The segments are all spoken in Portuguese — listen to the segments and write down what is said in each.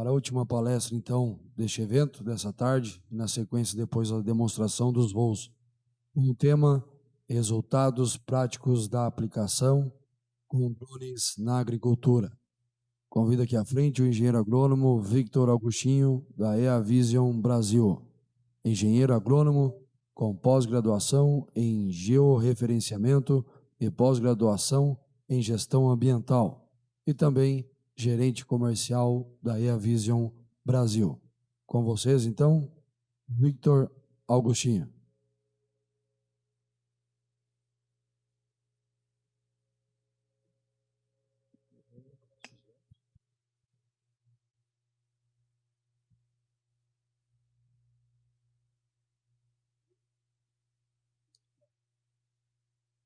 Para a última palestra, então, deste evento, dessa tarde, e na sequência depois a demonstração dos voos, com o tema Resultados Práticos da Aplicação com Drones na Agricultura. Convido aqui à frente o engenheiro agrônomo Victor Augustinho, da EA Vision Brasil. Engenheiro agrônomo com pós-graduação em georreferenciamento e pós-graduação em gestão ambiental. E também gerente comercial da EA Vision Brasil. Com vocês, então, Victor Augustinho.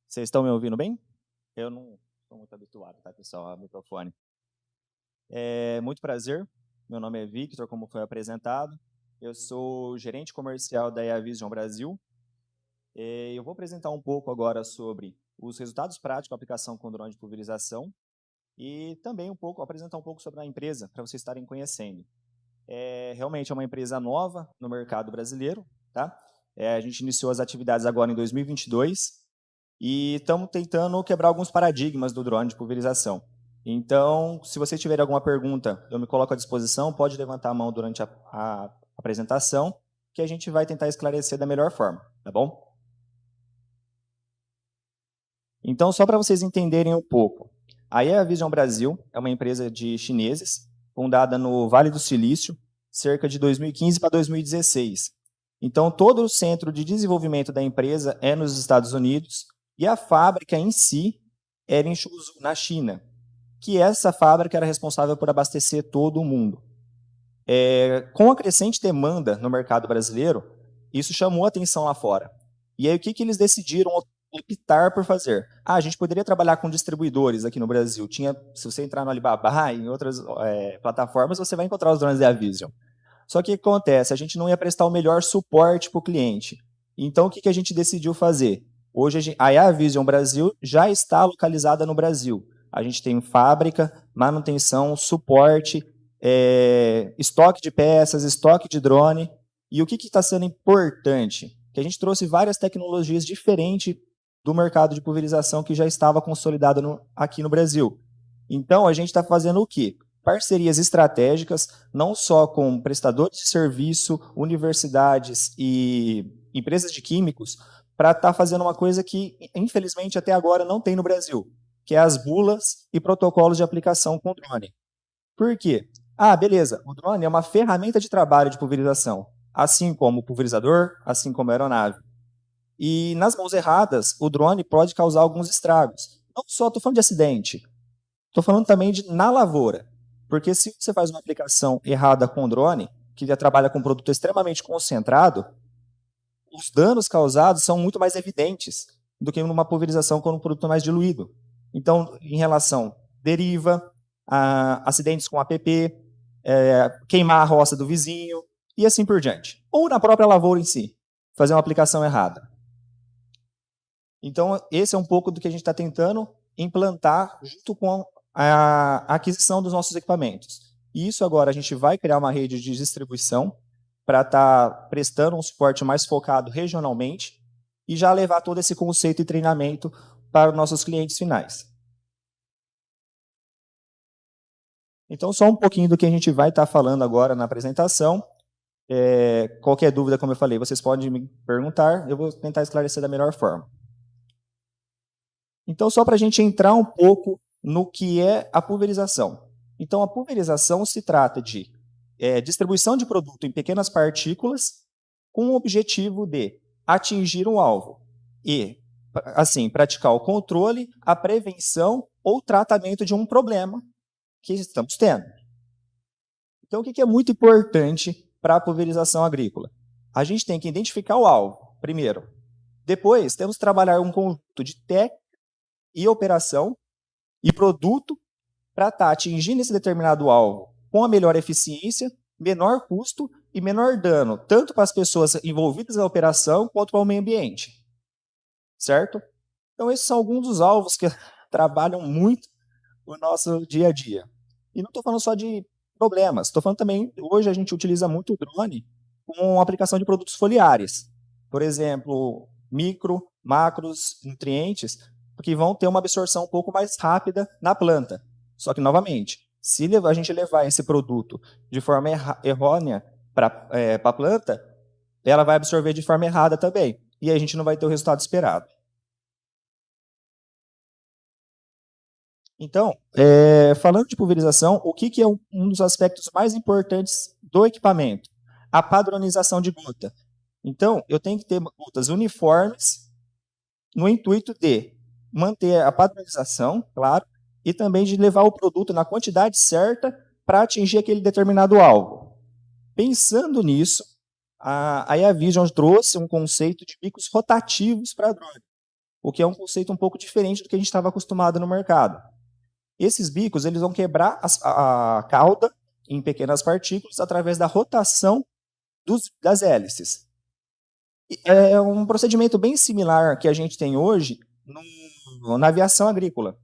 Vocês estão me ouvindo bem? Eu não estou muito habituado, tá, pessoal, ao microfone. Muito prazer, meu nome é Victor, como foi apresentado. Eu sou gerente comercial da EA Vision Brasil. Eu vou apresentar um pouco agora sobre os resultados práticos da aplicação com drone de pulverização e também apresentar um pouco sobre a empresa, para vocês estarem conhecendo. Realmente é uma empresa nova no mercado brasileiro, tá? A gente iniciou as atividades agora em 2022, e estamos tentando quebrar alguns paradigmas do drone de pulverização. Então, se você tiver alguma pergunta, eu me coloco à disposição, pode levantar a mão durante a apresentação, que a gente vai tentar esclarecer da melhor forma, tá bom? Então, só para vocês entenderem um pouco, a EA Vision Brasil é uma empresa de chineses, fundada no Vale do Silício, cerca de 2015 para 2016. Então, todo o centro de desenvolvimento da empresa é nos Estados Unidos, e a fábrica em si era em Suzhou, na China, que essa fábrica era responsável por abastecer todo o mundo. Com a crescente demanda no mercado brasileiro, isso chamou a atenção lá fora. E aí o que eles decidiram optar por fazer? A gente poderia trabalhar com distribuidores aqui no Brasil. Se você entrar no Alibaba e em outras plataformas, você vai encontrar os drones da Vision. Só que o que acontece? A gente não ia prestar o melhor suporte para o cliente. Então, o que a gente decidiu fazer? Hoje, a EA Vision Brasil já está localizada no Brasil. A gente tem fábrica, manutenção, suporte, estoque de peças, estoque de drone. E o que está sendo importante? Que a gente trouxe várias tecnologias diferentes do mercado de pulverização que já estava consolidado aqui no Brasil. Então, a gente está fazendo o quê? Parcerias estratégicas, não só com prestadores de serviço, universidades e empresas de químicos, para estar fazendo uma coisa que, infelizmente, até agora não tem no Brasil, que é as bulas e protocolos de aplicação com drone. Por quê? Beleza, o drone é uma ferramenta de trabalho de pulverização, assim como o pulverizador, assim como a aeronave. E nas mãos erradas, o drone pode causar alguns estragos. Não só estou falando de acidente, estou falando também na lavoura. Porque se você faz uma aplicação errada com o drone, que já trabalha com um produto extremamente concentrado, os danos causados são muito mais evidentes do que numa pulverização com um produto mais diluído. Então, em relação deriva, acidentes com APP, queimar a roça do vizinho e assim por diante. Ou na própria lavoura em si, fazer uma aplicação errada. Então, esse é um pouco do que a gente está tentando implantar junto com a aquisição dos nossos equipamentos. E isso agora a gente vai criar uma rede de distribuição para estar prestando um suporte mais focado regionalmente e já levar todo esse conceito e treinamento para os nossos clientes finais. Então, só um pouquinho do que a gente vai estar falando agora na apresentação. Qualquer dúvida, como eu falei, vocês podem me perguntar, eu vou tentar esclarecer da melhor forma. Então, só para a gente entrar um pouco no que é a pulverização. Então, a pulverização se trata de distribuição de produto em pequenas partículas com o objetivo de atingir um alvo e, assim, praticar o controle, a prevenção ou tratamento de um problema que estamos tendo. Então, o que é muito importante para a pulverização agrícola? A gente tem que identificar o alvo, primeiro. Depois, temos que trabalhar um conjunto de técnicas e operação e produto para estar atingindo esse determinado alvo com a melhor eficiência, menor custo e menor dano, tanto para as pessoas envolvidas na operação quanto para o meio ambiente. Certo? Então, esses são alguns dos alvos que trabalham muito no nosso dia a dia. E não estou falando só de problemas. Estou falando também, hoje a gente utiliza muito o drone com aplicação de produtos foliares. Por exemplo, micro, macros, nutrientes, que vão ter uma absorção um pouco mais rápida na planta. Só que, novamente, se a gente levar esse produto de forma errônea para a planta, ela vai absorver de forma errada também. E aí a gente não vai ter o resultado esperado. Então, falando de pulverização, o que é um dos aspectos mais importantes do equipamento? A padronização de gota. Então, eu tenho que ter gotas uniformes no intuito de manter a padronização, claro, e também de levar o produto na quantidade certa para atingir aquele determinado alvo. Pensando nisso, a EAVision trouxe um conceito de bicos rotativos para drone, o que é um conceito um pouco diferente do que a gente estava acostumado no mercado. Esses bicos eles vão quebrar a cauda em pequenas partículas através da rotação das hélices. É um procedimento bem similar que a gente tem hoje na aviação agrícola.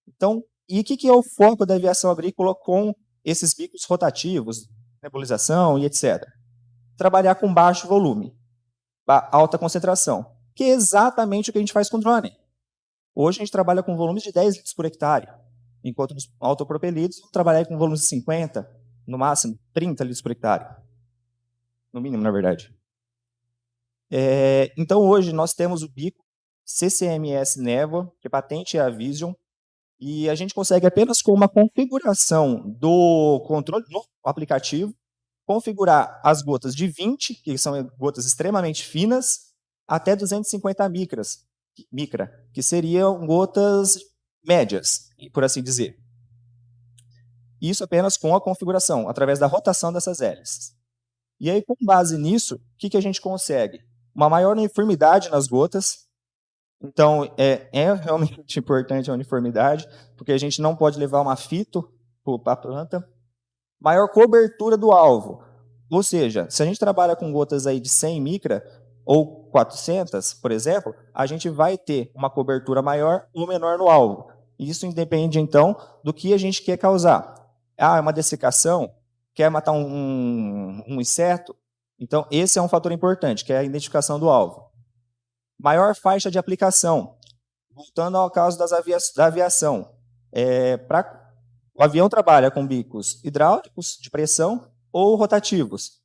Então, e o que é o foco da aviação agrícola com esses bicos rotativos, nebulização e etc.? Trabalhar com baixo volume, alta concentração, que é exatamente o que a gente faz com drone. Hoje a gente trabalha com volumes de 10 litros por hectare, enquanto nos autopropelidos vamos trabalhar com volumes de 50, no máximo 30 litros por hectare. No mínimo, na verdade. Então, hoje, nós temos o bico CCMS Névoa, que é patente EAVision, e a gente consegue apenas com uma configuração do controle no aplicativo, configurar as gotas de 20, que são gotas extremamente finas, até 250 micra, que seriam gotas médias, por assim dizer. Isso apenas com a configuração, através da rotação dessas hélices. E aí, com base nisso, o que a gente consegue? Uma maior uniformidade nas gotas. Então, é realmente importante a uniformidade, porque a gente não pode levar uma fito para a planta. Maior cobertura do alvo. Ou seja, se a gente trabalha com gotas aí de 100 micra ou 400, por exemplo, a gente vai ter uma cobertura maior ou menor no alvo. Isso independe, então, do que a gente quer causar. É uma dessecação? Quer matar um inseto? Então, esse é um fator importante, que é a identificação do alvo. Maior faixa de aplicação. Voltando ao caso da aviação. O avião trabalha com bicos hidráulicos, de pressão, ou rotativos.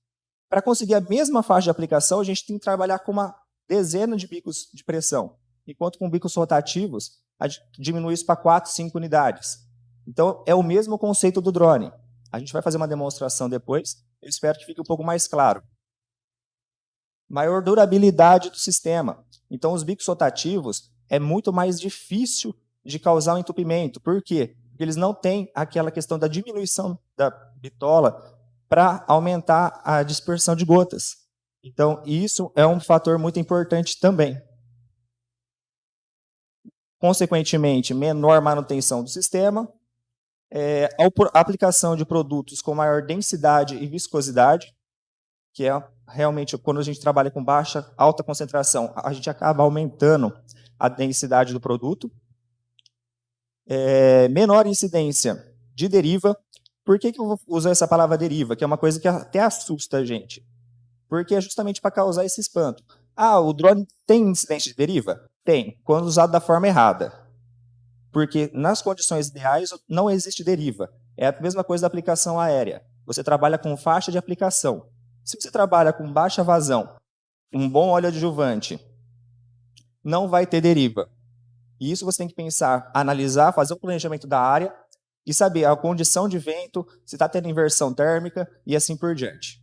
Para conseguir a mesma faixa de aplicação, a gente tem que trabalhar com uma dezena de bicos de pressão. Enquanto com bicos rotativos, a gente diminui isso para 4, 5 unidades. Então, é o mesmo conceito do drone. A gente vai fazer uma demonstração depois, eu espero que fique um pouco mais claro. Maior durabilidade do sistema. Então, os bicos rotativos é muito mais difícil de causar um entupimento. Por quê? Porque eles não têm aquela questão da diminuição da bitola para aumentar a dispersão de gotas. Então, isso é um fator muito importante também. Consequentemente, menor manutenção do sistema, a aplicação de produtos com maior densidade e viscosidade, que é realmente quando a gente trabalha com alta concentração, a gente acaba aumentando a densidade do produto. Menor incidência de deriva. Por que eu vou usar essa palavra deriva? Que é uma coisa que até assusta a gente. Porque é justamente para causar esse espanto. O drone tem incidência de deriva? Tem, quando usado da forma errada. Porque nas condições ideais não existe deriva. É a mesma coisa da aplicação aérea. Você trabalha com faixa de aplicação. Se você trabalha com baixa vazão, um bom óleo adjuvante, não vai ter deriva. E isso você tem que pensar, analisar, fazer um planejamento da área e saber a condição de vento, se está tendo inversão térmica e assim por diante.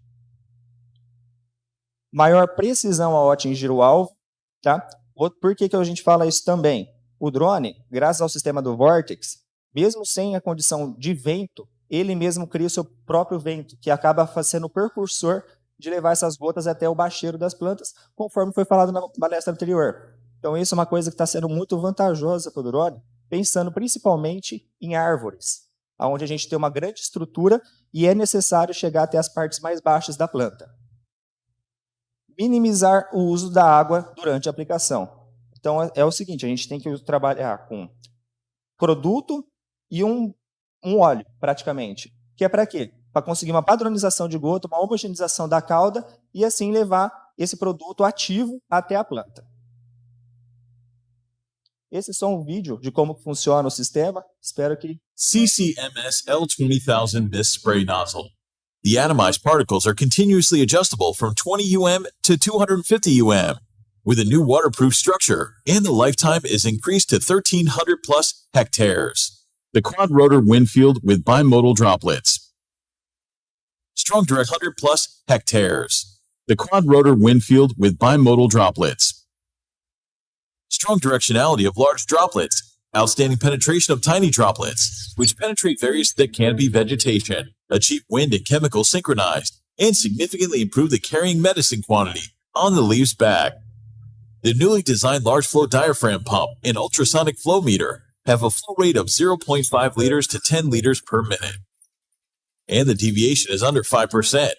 Maior precisão ao atingir o alvo. Tá? Por que a gente fala isso também? O drone, graças ao sistema do Vortex, mesmo sem a condição de vento, ele mesmo cria o seu próprio vento, que acaba sendo o precursor de levar essas gotas até o bacheiro das plantas, conforme foi falado na palestra anterior. Então, isso é uma coisa que está sendo muito vantajosa para o drone, pensando principalmente em árvores, onde a gente tem uma grande estrutura e é necessário chegar até as partes mais baixas da planta. Minimizar o uso da água durante a aplicação. Então, é o seguinte, a gente tem que trabalhar com produto e um óleo, praticamente. que é para quê? Para conseguir uma padronização de gota, uma homogeneização da cauda e assim levar esse produto ativo até a planta. Esse é só um vídeo de como funciona o sistema. Espero que... CCMS L20000 BIS spray nozzle. The atomized particles are continuously adjustable from 20 UM to 250 UM with a new waterproof structure, and the lifetime is increased to 1,300 plus hectares. The quad rotor Winfield with bimodal droplets. Strong direct 100 plus hectares. The quad rotor Winfield with bimodal droplets. Strong directionality of large droplets. Outstanding penetration of tiny droplets, which penetrate various thick canopy vegetation, achieve wind and chemical synchronized, and significantly improve the carrying medicine quantity on the leaves back. The newly designed large flow diaphragm pump and ultrasonic flow meter have a flow rate of 0.5 liters to 10 liters per minute. And the deviation is under 5%.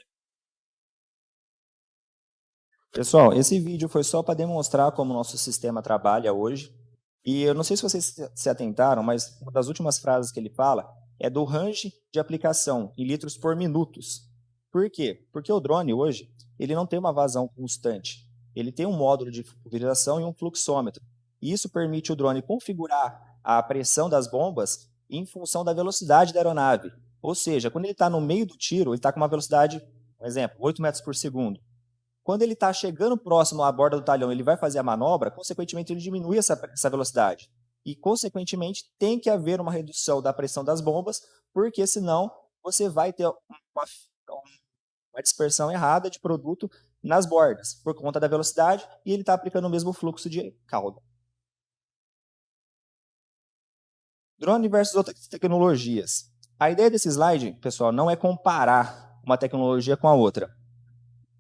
Pessoal, esse vídeo foi só para demonstrar como o nosso sistema trabalha hoje. E eu não sei se vocês se atentaram, mas uma das últimas frases que ele fala é do range de aplicação em litros por minutos. Por quê? Porque o drone hoje ele não tem uma vazão constante. Ele tem um módulo de pulverização e um fluxômetro. E isso permite o drone configurar a pressão das bombas em função da velocidade da aeronave. Ou seja, quando ele está no meio do tiro, ele está com uma velocidade, por exemplo, 8 metros por segundo. Quando ele está chegando próximo à borda do talhão, ele vai fazer a manobra, consequentemente ele diminui essa velocidade. E, consequentemente, tem que haver uma redução da pressão das bombas, porque senão você vai ter uma dispersão errada de produto nas bordas, por conta da velocidade, e ele está aplicando o mesmo fluxo de cauda. Drone versus outras tecnologias. A ideia desse slide, pessoal, não é comparar uma tecnologia com a outra.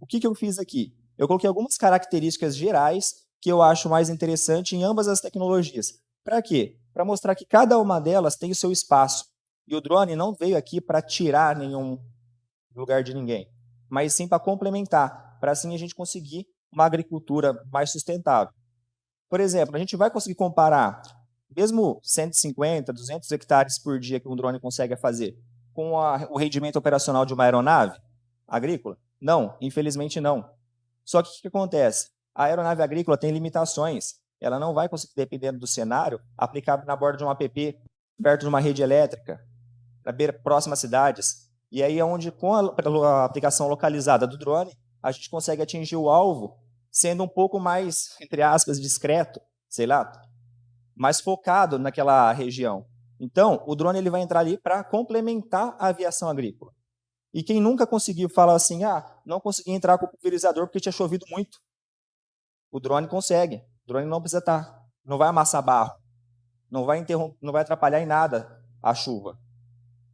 O que eu fiz aqui? Eu coloquei algumas características gerais que eu acho mais interessante em ambas as tecnologias. Para quê? Para mostrar que cada uma delas tem o seu espaço. E o drone não veio aqui para tirar nenhum lugar de ninguém, mas sim para complementar, para assim a gente conseguir uma agricultura mais sustentável. Por exemplo, a gente vai conseguir comparar, mesmo 150, 200 hectares por dia que um drone consegue fazer, com o rendimento operacional de uma aeronave agrícola? Não, infelizmente não. Só que o que acontece? A aeronave agrícola tem limitações. Ela não vai conseguir, dependendo do cenário, aplicar na borda de um APP, perto de uma rede elétrica, próximas a cidades. E aí é onde, com a aplicação localizada do drone, a gente consegue atingir o alvo, sendo um pouco mais, entre aspas, discreto, sei lá, mais focado naquela região. Então, o drone ele vai entrar ali para complementar a aviação agrícola. E quem nunca conseguiu falar assim, não consegui entrar com o pulverizador porque tinha chovido muito. O drone consegue. O drone não precisa estar, não vai amassar barro, não vai atrapalhar em nada a chuva.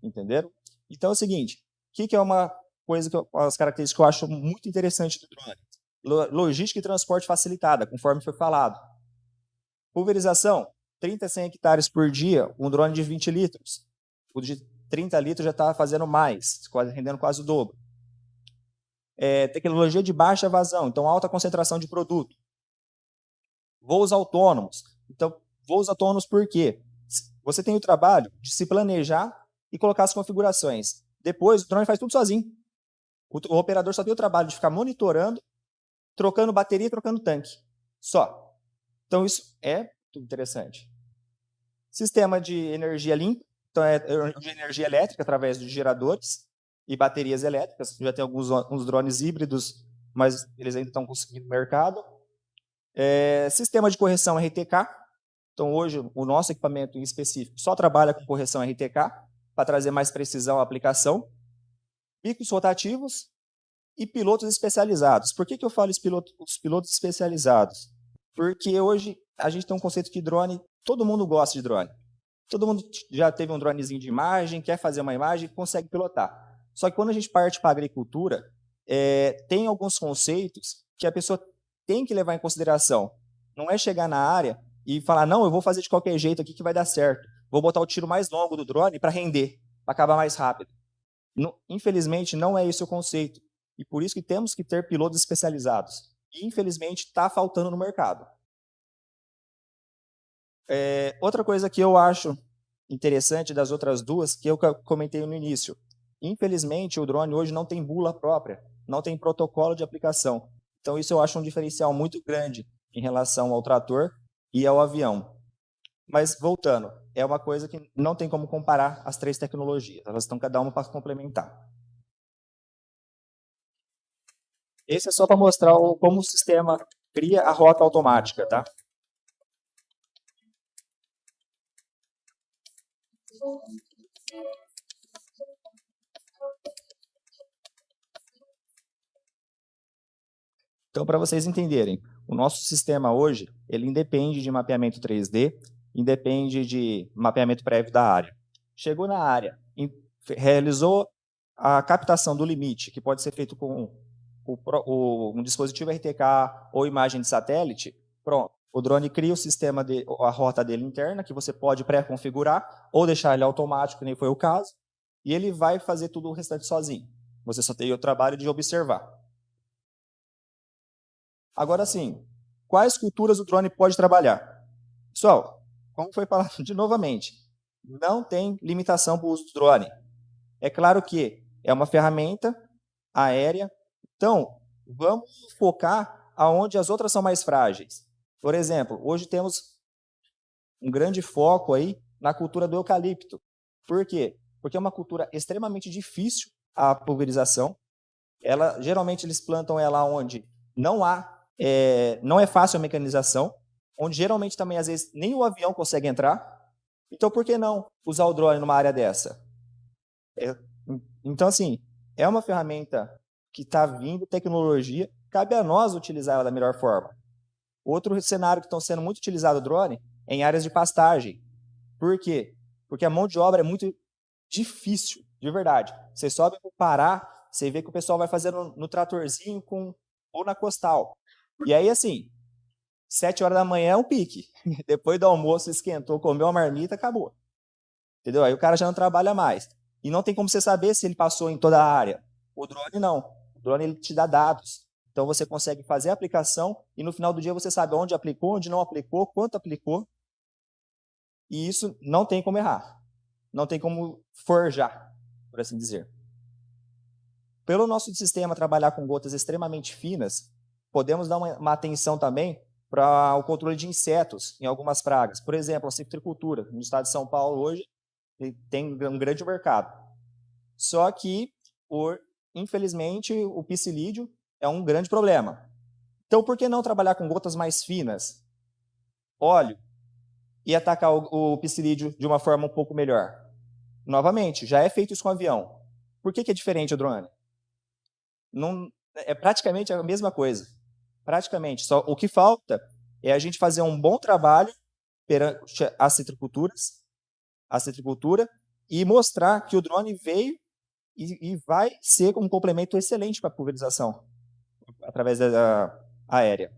Entenderam? Então é o seguinte, o que é uma coisa, as características que eu acho muito interessante do drone? Logística e transporte facilitada, conforme foi falado. Pulverização, 30 a 100 hectares por dia, um drone de 20 litros. O de 30 litros já está fazendo mais, rendendo quase o dobro. Tecnologia de baixa vazão, então alta concentração de produto. Voos autônomos. Então, voos autônomos por quê? Você tem o trabalho de se planejar e colocar as configurações. Depois, o drone faz tudo sozinho. O operador só tem o trabalho de ficar monitorando, trocando bateria e trocando tanque. Só. Então, isso é muito interessante. Sistema de energia limpa. Então, é de energia elétrica através de geradores e baterias elétricas. Já tem uns drones híbridos, mas eles ainda estão conseguindo no mercado. Sistema de correção RTK. Então, hoje, o nosso equipamento em específico só trabalha com correção RTK, para trazer mais precisão à aplicação. Picos rotativos e pilotos especializados. Por que eu falo os pilotos especializados? Porque hoje a gente tem um conceito que drone, todo mundo gosta de drone. Todo mundo já teve um dronezinho de imagem, quer fazer uma imagem, consegue pilotar. Só que quando a gente parte para a agricultura, tem alguns conceitos que a pessoa tem que levar em consideração. Não é chegar na área e falar, não, eu vou fazer de qualquer jeito aqui que vai dar certo. Vou botar o tiro mais longo do drone para render, para acabar mais rápido. Infelizmente, não é esse o conceito. E por isso que temos que ter pilotos especializados. E, infelizmente, está faltando no mercado. Outra coisa que eu acho interessante das outras duas, que eu comentei no início, Infelizmente, o drone hoje não tem bula própria, não tem protocolo de aplicação. Então, isso eu acho um diferencial muito grande em relação ao trator e ao avião. Mas, voltando, é uma coisa que não tem como comparar as três tecnologias. Elas estão cada uma para complementar. Esse é só para mostrar como o sistema cria a rota automática, tá? Então, para vocês entenderem, o nosso sistema hoje, ele independe de mapeamento 3D, independe de mapeamento prévio da área. Chegou na área, realizou a captação do limite, que pode ser feito com um dispositivo RTK ou imagem de satélite, pronto. O drone cria o sistema, a rota dele interna, que você pode pré-configurar ou deixar ele automático, que nem foi o caso, e ele vai fazer tudo o restante sozinho. Você só tem o trabalho de observar. Agora sim, quais culturas o drone pode trabalhar? Pessoal, como foi falado de novamente, não tem limitação para o uso do drone. É claro que é uma ferramenta aérea, então vamos focar aonde as outras são mais frágeis. Por exemplo, hoje temos um grande foco aí na cultura do eucalipto. Por quê? Porque é uma cultura extremamente difícil a pulverização. Geralmente eles plantam ela onde não é fácil a mecanização, onde geralmente também às vezes nem o avião consegue entrar. Então por que não usar o drone numa área dessa? Então assim, é uma ferramenta que está vindo, tecnologia, cabe a nós utilizar ela da melhor forma. Outro cenário que estão sendo muito utilizado o drone é em áreas de pastagem. Por quê? Porque a mão de obra é muito difícil, de verdade. Você sobe para o Pará, você vê que o pessoal vai fazendo no tratorzinho ou na costal. E aí, assim, 7 horas da manhã é um pique. Depois do almoço, esquentou, comeu a marmita, acabou. Entendeu? Aí o cara já não trabalha mais. E não tem como você saber se ele passou em toda a área. O drone não. O drone ele te dá dados. Então você consegue fazer a aplicação e no final do dia você sabe onde aplicou, onde não aplicou, quanto aplicou. E isso não tem como errar. Não tem como forjar, por assim dizer. Pelo nosso sistema trabalhar com gotas extremamente finas, podemos dar uma atenção também para o controle de insetos em algumas pragas. Por exemplo, a citricultura. No estado de São Paulo, hoje, tem um grande mercado. Só que, infelizmente, o psilídeo é um grande problema. Então, por que não trabalhar com gotas mais finas, óleo, e atacar o psilídeo de uma forma um pouco melhor? Novamente, já é feito isso com avião. Por que é diferente o drone? Não, é praticamente a mesma coisa. Praticamente. Só o que falta é a gente fazer um bom trabalho perante a citricultura e mostrar que o drone veio e vai ser um complemento excelente para a pulverização através da aérea.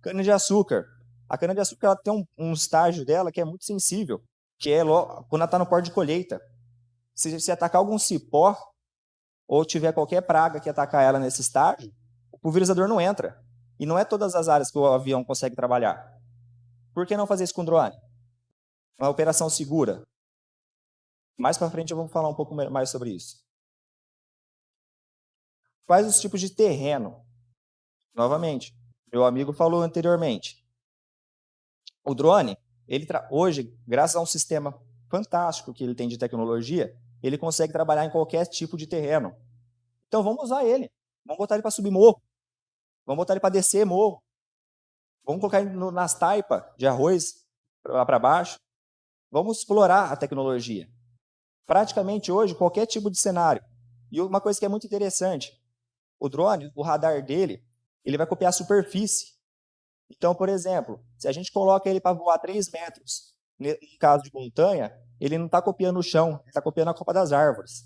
Cana-de-açúcar. A cana-de-açúcar ela tem um estágio dela que é muito sensível, que é quando ela está no porto de colheita. Se atacar algum cipó ou tiver qualquer praga que atacar ela nesse estágio, o pulverizador não entra. E não é todas as áreas que o avião consegue trabalhar. Por que não fazer isso com drone? Uma operação segura. Mais para frente eu vou falar um pouco mais sobre isso. Quais os tipos de terreno? Novamente, meu amigo falou anteriormente. O drone, hoje, graças a um sistema fantástico que ele tem de tecnologia, ele consegue trabalhar em qualquer tipo de terreno. Então vamos usar ele. Vamos botar ele para subir morro. Vamos botar ele para descer morro. Vamos colocar ele nas taipas de arroz lá para baixo. Vamos explorar a tecnologia. Praticamente hoje, qualquer tipo de cenário. E uma coisa que é muito interessante, o drone, o radar dele, ele vai copiar a superfície. Então, por exemplo, se a gente coloca ele para voar 3 metros, no caso de montanha, ele não está copiando o chão, ele está copiando a copa das árvores.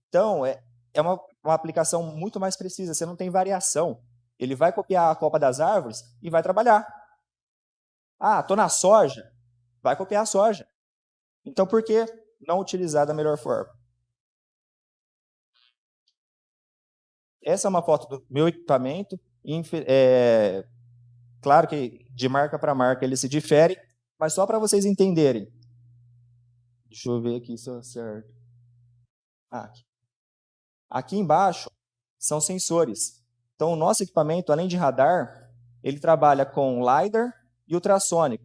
Então, é uma aplicação muito mais precisa, você não tem variação. Ele vai copiar a copa das árvores e vai trabalhar. Ah, estou na soja, vai copiar a soja. Então, por que não utilizar da melhor forma? Essa é uma foto do meu equipamento. Claro que de marca para marca ele se difere, mas só para vocês entenderem. Deixa eu ver aqui se é certo. Aqui embaixo são sensores. Então, o nosso equipamento, além de radar, ele trabalha com LiDAR e ultrassônico.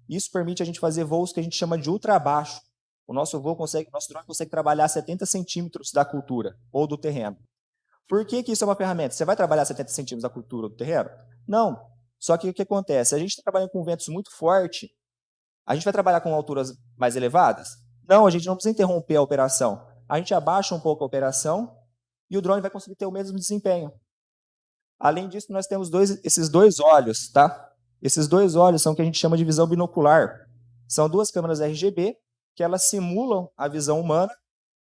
Isso permite a gente fazer voos que a gente chama de ultrabaixo. O nosso drone consegue trabalhar a 70 centímetros da cultura ou do terreno. Por que isso é uma ferramenta? Você vai trabalhar 70 centímetros da cultura ou do terreno? Não. Só que o que acontece? A gente está trabalhando com ventos muito fortes, a gente vai trabalhar com alturas mais elevadas? Não, a gente não precisa interromper a operação. A gente abaixa um pouco a operação e o drone vai conseguir ter o mesmo desempenho. Além disso, nós temos esses dois olhos, tá? Esses dois olhos são o que a gente chama de visão binocular. São duas câmeras RGB que elas simulam a visão humana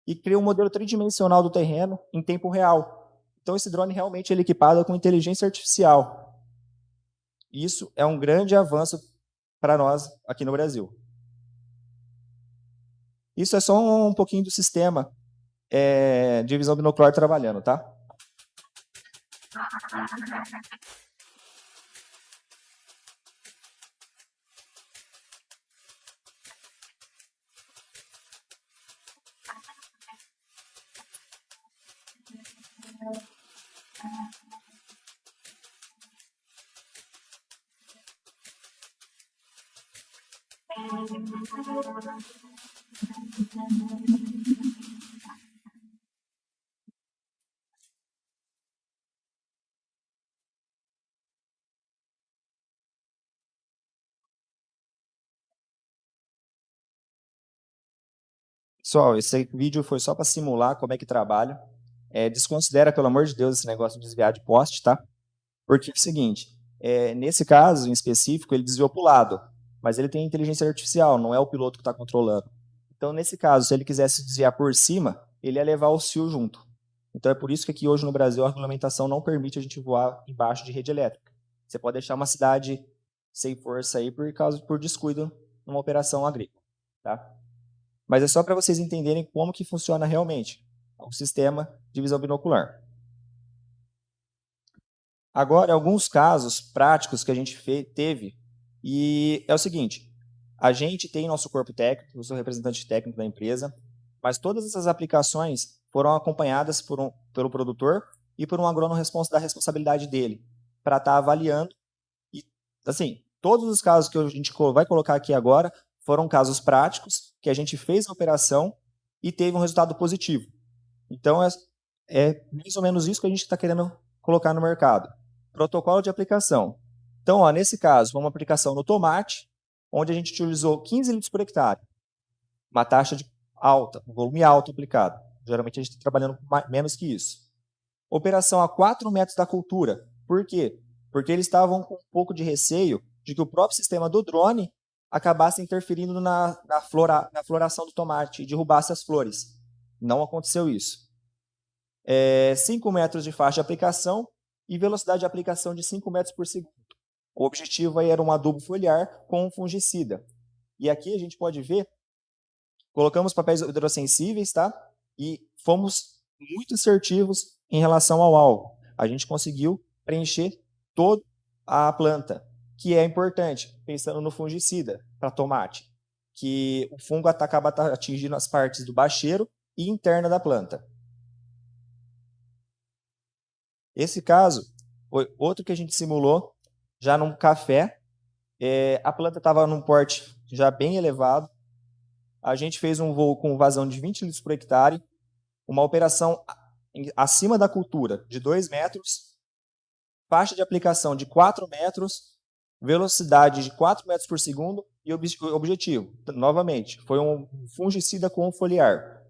e criam um modelo tridimensional do terreno em tempo real. Então, esse drone realmente é equipado com inteligência artificial. Isso é um grande avanço para nós aqui no Brasil. Isso é só um pouquinho do sistema de visão binocular trabalhando, tá? Pessoal, esse vídeo foi só para simular como é que trabalha. Desconsidera, pelo amor de Deus, esse negócio de desviar de poste, tá? Porque é o seguinte, nesse caso em específico, ele desviou para o lado, mas ele tem inteligência artificial, não é o piloto que está controlando. Então, nesse caso, se ele quisesse desviar por cima, ele ia levar o fio junto. Então, é por isso que aqui hoje no Brasil a regulamentação não permite a gente voar embaixo de rede elétrica. Você pode deixar uma cidade sem força aí por descuido numa operação agrícola, tá? Mas é só para vocês entenderem como que funciona realmente o sistema de visão binocular. Agora, alguns casos práticos que a gente teve, e é o seguinte, a gente tem nosso corpo técnico, eu sou representante técnico da empresa, mas todas essas aplicações foram acompanhadas pelo produtor e por um agrônomo da responsabilidade dele, para estar avaliando. E, assim, todos os casos que a gente vai colocar aqui agora foram casos práticos, que a gente fez a operação e teve um resultado positivo. Então, é mais ou menos isso que a gente está querendo colocar no mercado. Protocolo de aplicação. Então, nesse caso, foi uma aplicação no tomate, onde a gente utilizou 15 litros por hectare. Uma taxa alta, um volume alto aplicado. Geralmente a gente está trabalhando com menos que isso. Operação a 4 metros da cultura. Por quê? Porque eles estavam com um pouco de receio de que o próprio sistema do drone acabasse interferindo na floração do tomate e derrubasse as flores. Não aconteceu isso. 5 metros de faixa de aplicação e velocidade de aplicação de 5 metros por segundo. O objetivo aí era um adubo foliar com um fungicida. E aqui a gente pode ver, colocamos papéis hidrossensíveis, tá? E fomos muito assertivos em relação ao alvo. A gente conseguiu preencher toda a planta, que é importante, pensando no fungicida para tomate, que o fungo acaba atingindo as partes do bacheiro e interna da planta. Esse caso foi outro que a gente simulou já num café. A planta estava num porte já bem elevado. A gente fez um voo com vazão de 20 litros por hectare, uma operação acima da cultura de 2 metros, faixa de aplicação de 4 metros, velocidade de 4 metros por segundo e objetivo, novamente, foi um fungicida com foliar.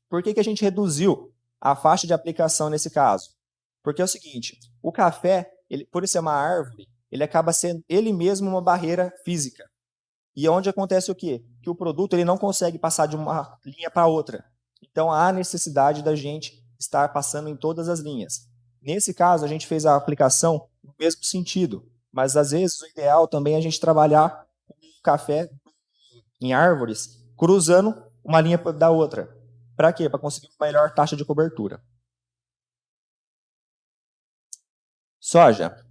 Por que a gente reduziu a faixa de aplicação nesse caso? Porque é o seguinte, o café, por ele ser uma árvore, ele acaba sendo ele mesmo uma barreira física. E onde acontece o quê? Que o produto ele não consegue passar de uma linha para outra. Então, há necessidade da gente estar passando em todas as linhas. Nesse caso, a gente fez a aplicação no mesmo sentido, mas às vezes o ideal também é a gente trabalhar com café em árvores, cruzando uma linha da outra. Para quê? Para conseguir uma melhor taxa de cobertura. Soja.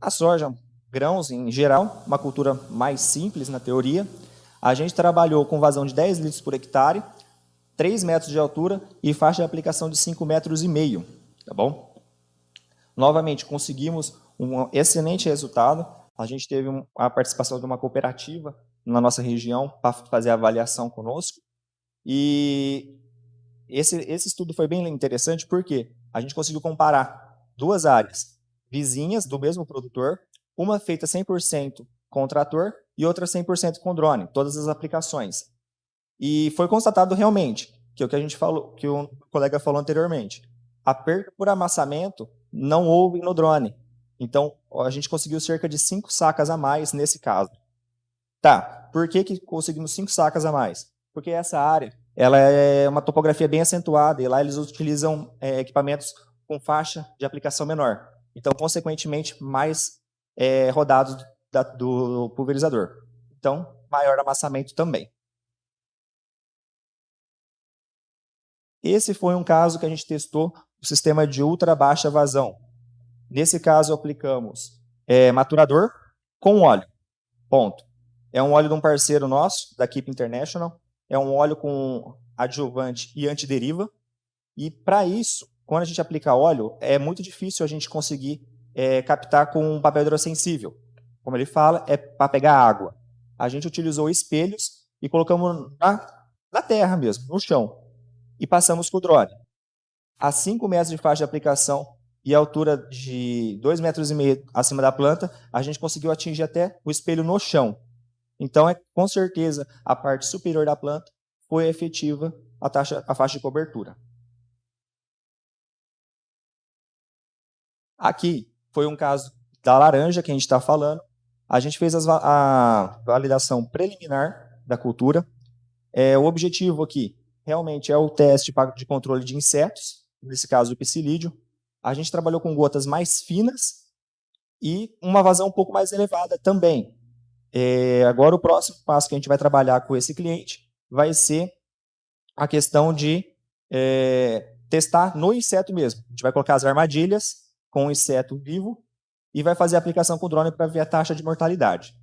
A soja, grãos em geral, uma cultura mais simples na teoria. A gente trabalhou com vazão de 10 litros por hectare, 3 metros de altura e faixa de aplicação de 5,5 metros, tá bom? Novamente, conseguimos um excelente resultado. A gente teve a participação de uma cooperativa na nossa região para fazer a avaliação conosco. E esse estudo foi bem interessante porque a gente conseguiu comparar 2 áreas vizinhas do mesmo produtor, uma feita 100% com trator e outra 100% com drone, todas as aplicações. E foi constatado realmente que o que a gente falou, que o colega falou anteriormente, a perda por amassamento não houve no drone. Então, a gente conseguiu cerca de 5 sacas a mais nesse caso. Tá, por que conseguimos 5 sacas a mais? Porque essa área ela é uma topografia bem acentuada e lá eles utilizam equipamentos com faixa de aplicação menor. Então, consequentemente, mais rodados do pulverizador. Então, maior amassamento também. Esse foi um caso que a gente testou o sistema de ultra baixa vazão. Nesse caso, aplicamos maturador com óleo. Ponto. É um óleo de um parceiro nosso, da Keep International. É um óleo com adjuvante e antideriva. E, para isso, quando a gente aplica óleo, é muito difícil a gente conseguir captar com um papel hidrossensível. Como ele fala, é para pegar água. A gente utilizou espelhos e colocamos na terra mesmo, no chão. E passamos com o drone. A 5 metros de faixa de aplicação e a altura de 2,5 metros acima da planta, a gente conseguiu atingir até o espelho no chão. Então, com certeza, a parte superior da planta foi efetiva a faixa de cobertura. Aqui foi um caso da laranja que a gente está falando. A gente fez a validação preliminar da cultura. O objetivo aqui realmente é o teste de controle de insetos, nesse caso o psilídeo. A gente trabalhou com gotas mais finas e uma vazão um pouco mais elevada também. Agora o próximo passo que a gente vai trabalhar com esse cliente vai ser a questão de testar no inseto mesmo. A gente vai colocar as armadilhas com o inseto vivo e vai fazer a aplicação com o drone para ver a taxa de mortalidade.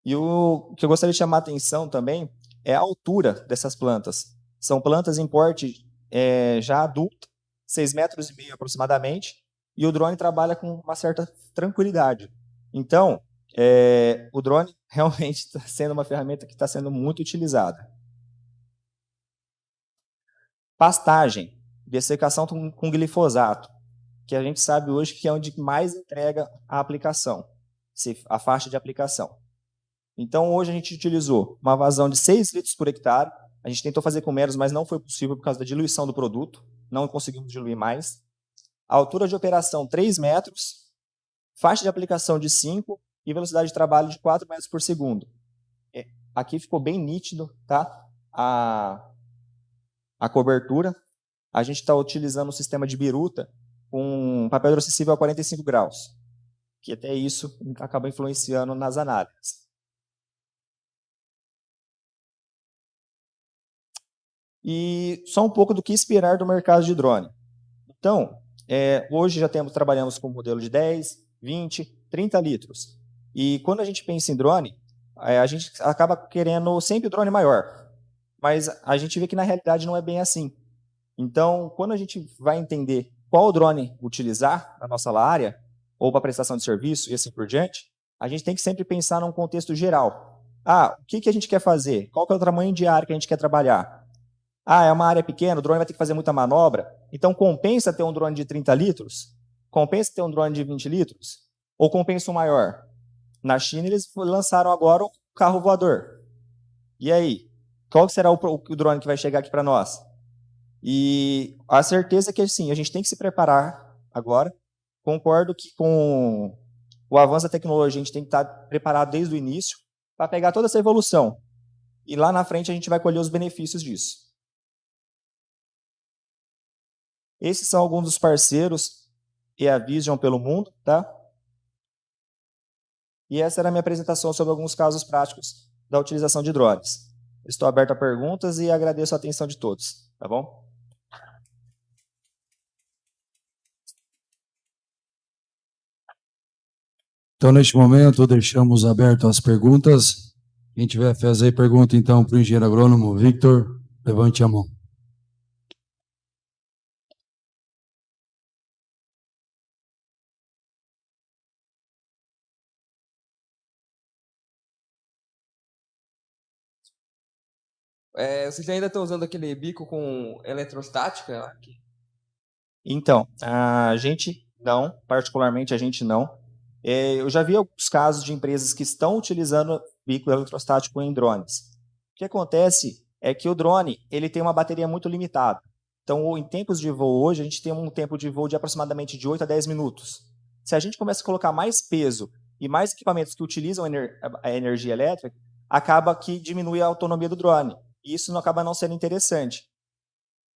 E o que eu gostaria de chamar a atenção também é a altura dessas plantas. São plantas em porte já adulto, 6,5 metros aproximadamente, e o drone trabalha com uma certa tranquilidade. Então, o drone realmente está sendo uma ferramenta que está sendo muito utilizada. Pastagem, dessecação com glifosato, que a gente sabe hoje que é onde mais entrega a aplicação, a faixa de aplicação. Então, hoje a gente utilizou uma vazão de 6 litros por hectare. A gente tentou fazer com menos, mas não foi possível por causa da diluição do produto. Não conseguimos diluir mais. A altura de operação, 3 metros. Faixa de aplicação de 5 e velocidade de trabalho de 4 metros por segundo. Aqui ficou bem nítido, tá? A cobertura. A gente está utilizando o sistema de biruta com papel hidrossensível a 45 graus. Que até isso acaba influenciando nas análises. E só um pouco do que esperar do mercado de drone. Então, hoje trabalhamos com um modelo de 10, 20, 30 litros. E quando a gente pensa em drone, a gente acaba querendo sempre o drone maior. Mas a gente vê que na realidade não é bem assim. Então, quando a gente vai entender qual drone utilizar na nossa área, ou para prestação de serviço e assim por diante, a gente tem que sempre pensar num contexto geral. O que a gente quer fazer? Qual que é o tamanho de área que a gente quer trabalhar? É uma área pequena, o drone vai ter que fazer muita manobra. Então, compensa ter um drone de 30 litros? Compensa ter um drone de 20 litros? Ou compensa um maior? Na China, eles lançaram agora o carro voador. E aí? Qual será o drone que vai chegar aqui para nós? E a certeza é que, assim, a gente tem que se preparar agora. Concordo que com o avanço da tecnologia, a gente tem que estar preparado desde o início para pegar toda essa evolução. E lá na frente, a gente vai colher os benefícios disso. Esses são alguns dos parceiros e a Vision pelo mundo, tá? E essa era a minha apresentação sobre alguns casos práticos da utilização de drones. Estou aberto a perguntas e agradeço a atenção de todos, tá bom? Então, neste momento, deixamos aberto as perguntas Quem tiver fez aí, pergunta então para o engenheiro agrônomo Victor. Levante a mão. Vocês ainda estão usando aquele bico com eletrostática? Então, a gente não, particularmente a gente não. Eu já vi alguns casos de empresas que estão utilizando bico eletrostático em drones. O que acontece é que o drone ele tem uma bateria muito limitada. Então, em tempos de voo hoje, a gente tem um tempo de voo de aproximadamente de 8 a 10 minutos. Se a gente começa a colocar mais peso e mais equipamentos que utilizam a energia elétrica, acaba que diminui a autonomia do drone. E isso não acaba não sendo interessante.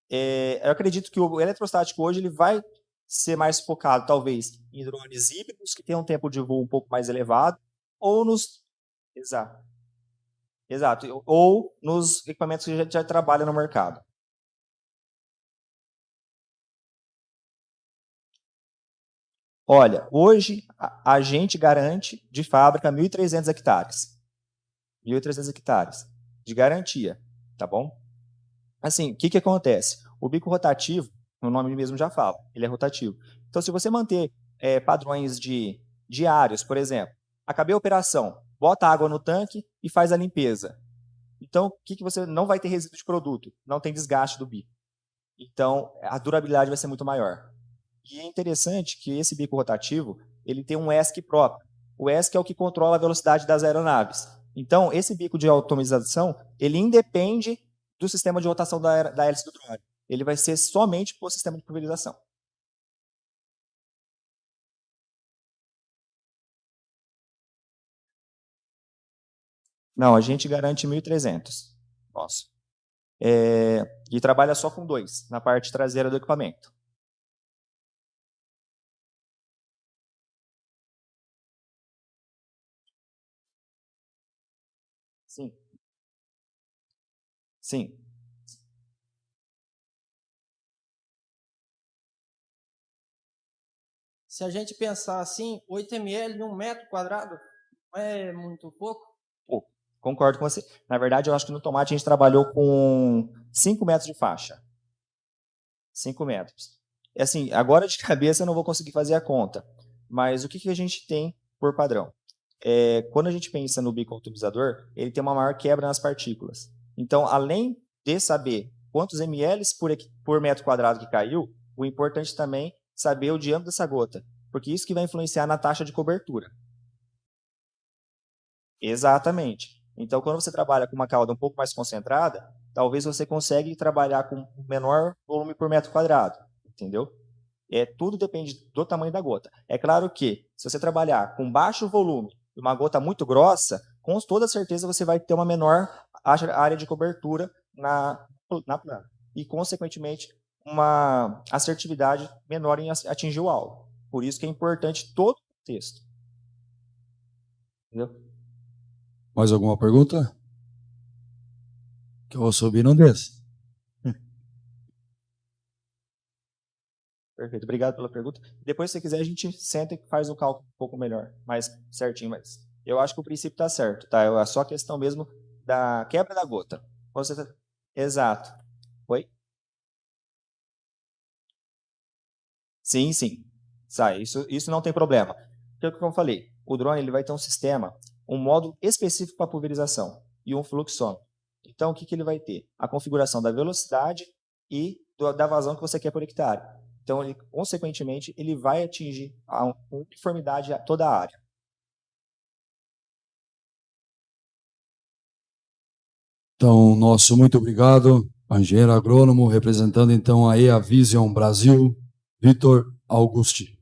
Eu acredito que o eletrostático hoje ele vai ser mais focado, talvez, em drones híbridos, que tem um tempo de voo um pouco mais elevado, ou nos... Exato. Ou nos equipamentos que já trabalham no mercado. Olha, hoje a gente garante de fábrica 1.300 hectares. 1.300 hectares de garantia, tá bom? Assim, o que acontece? O bico rotativo, o nome mesmo já fala, ele é rotativo. Então, se você manter padrões diários, por exemplo, acabei a operação, bota água no tanque e faz a limpeza. Então, o que você não vai ter resíduo de produto? Não tem desgaste do bico. Então, a durabilidade vai ser muito maior. E é interessante que esse bico rotativo, ele tem um ESC próprio. O ESC é o que controla a velocidade das aeronaves. Então, esse bico de automatização, ele independe do sistema de rotação da hélice do drone. Ele vai ser somente por sistema de pulverização. Não, a gente garante 1.300. Nossa. E trabalha só com 2, na parte traseira do equipamento. Sim. Sim. Se a gente pensar assim, 8 ml em 1 metro quadrado não é muito pouco? Pouco. Concordo com você. Na verdade, eu acho que no tomate a gente trabalhou com 5 metros de faixa. 5 metros. Assim, agora de cabeça eu não vou conseguir fazer a conta. Mas o que a gente tem por padrão? Quando a gente pensa no bico atomizador, ele tem uma maior quebra nas partículas. Então, além de saber quantos ml por metro quadrado que caiu, o importante também é saber o diâmetro dessa gota, porque isso que vai influenciar na taxa de cobertura. Exatamente. Então, quando você trabalha com uma cauda um pouco mais concentrada, talvez você consiga trabalhar com menor volume por metro quadrado, entendeu? Tudo depende do tamanho da gota. É claro que, se você trabalhar com baixo volume e uma gota muito grossa, com toda certeza você vai ter uma menor área de cobertura na planta. E, consequentemente, uma assertividade menor em atingir o alvo. Por isso que é importante todo o contexto. Entendeu? Mais alguma pergunta? Que eu vou subir num desses. Perfeito, obrigado pela pergunta. Depois, se você quiser, a gente senta e faz o cálculo um pouco melhor, mais certinho, mas eu acho que o princípio está certo, tá? É só questão mesmo da quebra da gota. Exato. Oi? Sim, sim. Sai, isso não tem problema. Então, como eu falei, o drone ele vai ter um sistema, um módulo específico para pulverização e um fluxômetro. Então, o que ele vai ter? A configuração da velocidade e da vazão que você quer por hectare. Então, consequentemente, ele vai atingir a uniformidade a toda a área. Então, nosso muito obrigado, engenheiro agrônomo, representando então aí a Vision Brasil, Vitor Augusti.